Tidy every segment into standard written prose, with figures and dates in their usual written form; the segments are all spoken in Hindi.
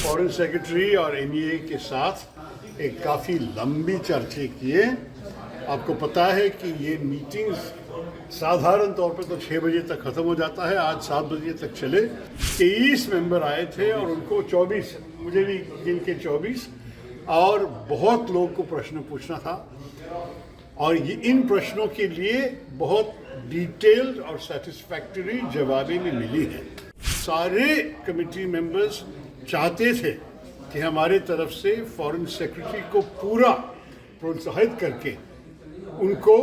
फॉरेन सेक्रेटरी और एनईए के साथ एक काफ़ी लंबी चर्चा किए। आपको पता है कि ये मीटिंग्स साधारण तौर पर तो 6 बजे तक ख़त्म हो जाता है, आज 7 बजे तक चले। 23 मेंबर आए थे और उनको 24, मुझे भी गिन के 24, और बहुत लोग को प्रश्न पूछना था और ये इन प्रश्नों के लिए बहुत डिटेल्ड और सेटिस्फैक्टरी जवाबें भी मिली हैं। सारे कमेटी मेंबर्स चाहते थे कि हमारे तरफ से फॉरेन सेक्रेटरी को पूरा प्रोत्साहित करके उनको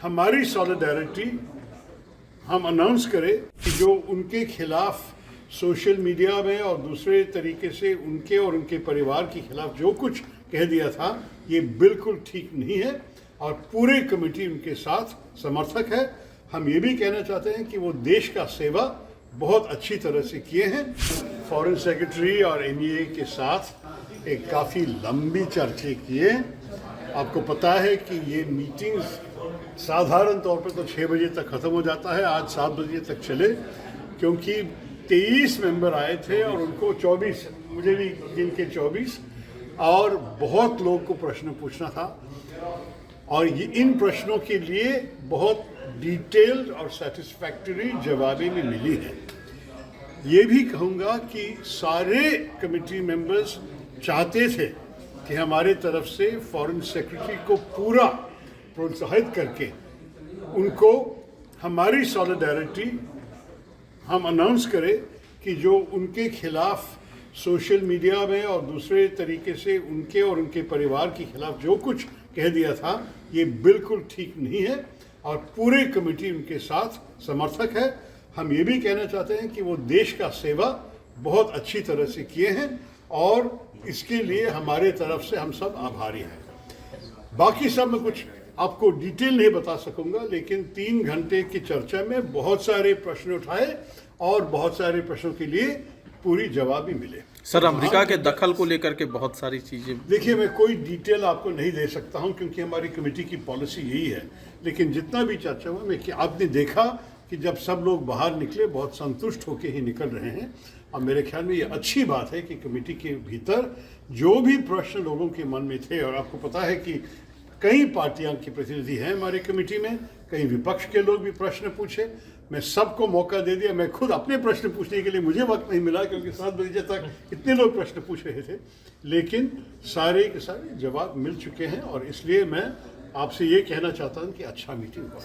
हमारी सॉलिडारिटी हम अनाउंस करें कि जो उनके खिलाफ सोशल मीडिया में और दूसरे तरीके से उनके और उनके परिवार के खिलाफ जो कुछ कह दिया था ये बिल्कुल ठीक नहीं है और पूरे कमेटी उनके साथ समर्थक है। हम ये भी कहना चाहते हैं कि वो देश का सेवा बहुत अच्छी तरह से किए हैं। फॉरेन सेक्रेटरी और एनईए के साथ एक काफ़ी लंबी चर्चा किए। आपको पता है कि ये मीटिंग्स साधारण तौर पर तो 6 बजे तक ख़त्म हो जाता है, आज 7 बजे तक चले, क्योंकि 23 मेंबर आए थे और उनको 24, मुझे भी गिन के 24, और बहुत लोग को प्रश्न पूछना था और ये इन प्रश्नों के लिए बहुत डिटेल्ड और सेटिस्फैक्टरी जवाबें भी मिली हैं। ये भी कहूँगा कि सारे कमेटी मेंबर्स चाहते थे कि हमारे तरफ से फॉरेन सेक्रेटरी को पूरा प्रोत्साहित करके उनको हमारी सॉलिडारिटी हम अनाउंस करें कि जो उनके खिलाफ सोशल मीडिया में और दूसरे तरीके से उनके और उनके परिवार के खिलाफ जो कुछ कह दिया था ये बिल्कुल ठीक नहीं है और पूरे कमेटी उनके साथ समर्थक है। हम ये भी कहना चाहते हैं कि वो देश का सेवा बहुत अच्छी तरह से किए हैं और इसके लिए हमारे तरफ से हम सब आभारी हैं। बाकी सब मैं कुछ आपको डिटेल नहीं बता सकूंगा, लेकिन 3 घंटे की चर्चा में बहुत सारे प्रश्न उठाए और बहुत सारे प्रश्नों के लिए पूरी जवाब भी मिले। सर, अमेरिका के दखल को लेकर के बहुत सारी चीजें, देखिए मैं कोई डिटेल आपको नहीं दे सकता हूं क्योंकि हमारी कमेटी की पॉलिसी यही है, लेकिन जितना भी चर्चा हुआ मैं कि आपने देखा कि जब सब लोग बाहर निकले बहुत संतुष्ट होकर ही निकल रहे हैं और मेरे ख्याल में ये अच्छी बात है कि कमेटी के भीतर जो भी प्रश्न लोगों के मन में थे, और आपको पता है कि कई पार्टियां के प्रतिनिधि हैं हमारे कमेटी में, कई विपक्ष के लोग भी प्रश्न पूछे, मैं सबको मौका दे दिया। मैं खुद अपने प्रश्न पूछने के लिए मुझे वक्त नहीं मिला क्योंकि 7 बजे तक इतने लोग प्रश्न पूछ रहे थे, लेकिन सारे के सारे जवाब मिल चुके हैं और इसलिए मैं आपसे ये कहना चाहता हूँ कि अच्छा मीटिंग हुआ।